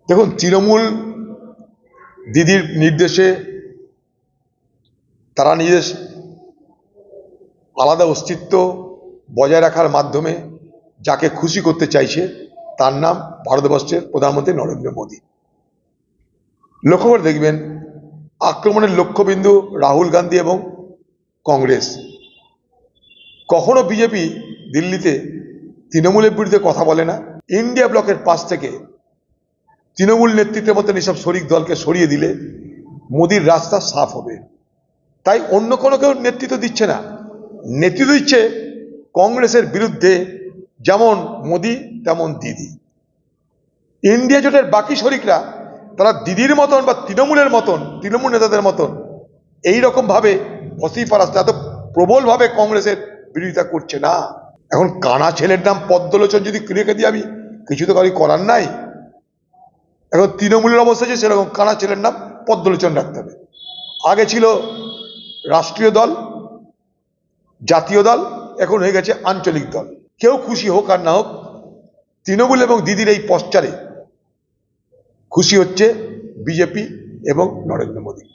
দেখুন, তৃণমূল দিদির নির্দেশে তারা নিজের আলাদা অস্তিত্ব বজায় রাখার মাধ্যমে যাকে খুশি করতে চাইছে তার নাম ভারতবর্ষের প্রধানমন্ত্রী নরেন্দ্র মোদী। লক্ষ্য করে দেখবেন, আক্রমণের লক্ষ্যবিন্দু রাহুল গান্ধী এবং কংগ্রেস। কখনো বিজেপি দিল্লিতে তৃণমূলের বিরুদ্ধে কথা বলে না। ইন্ডিয়া ব্লকের পাশ থেকে তৃণমূল নেতৃত্বের মতন এসব শরিক দলকে সরিয়ে দিলে মোদির রাস্তা সাফ হবে। তাই অন্য কোনো কেউ নেতৃত্ব দিচ্ছে না, নেতৃত্ব দিচ্ছে কংগ্রেসের বিরুদ্ধে যেমন মোদি তেমন দিদি। ইন্ডিয়া জোটের বাকি শরিকরা তারা দিদির মতন বা তৃণমূলের মতন, তৃণমূল নেতাদের মতন এইরকম ভাবে ভসিফা রাস্তা এত প্রবলভাবে কংগ্রেসের বিরোধিতা করছে না। এখন কানা ছেলের নাম পদ্মলোচন যদি রেখে দিই আমি, কিছু তো কারো করার নাই। এখন তৃণমূলের অবস্থা যে সেরকম কানা ছেলের নাম পদ্মলোচন রাখতে হবে। আগে ছিল রাষ্ট্রীয় দল, জাতীয় দল, এখন হয়ে গেছে আঞ্চলিক দল। কেউ খুশি হোক আর না হোক, তৃণমূল এবং দিদির এই পশ্চারে খুশি হচ্ছে বিজেপি এবং নরেন্দ্র মোদী।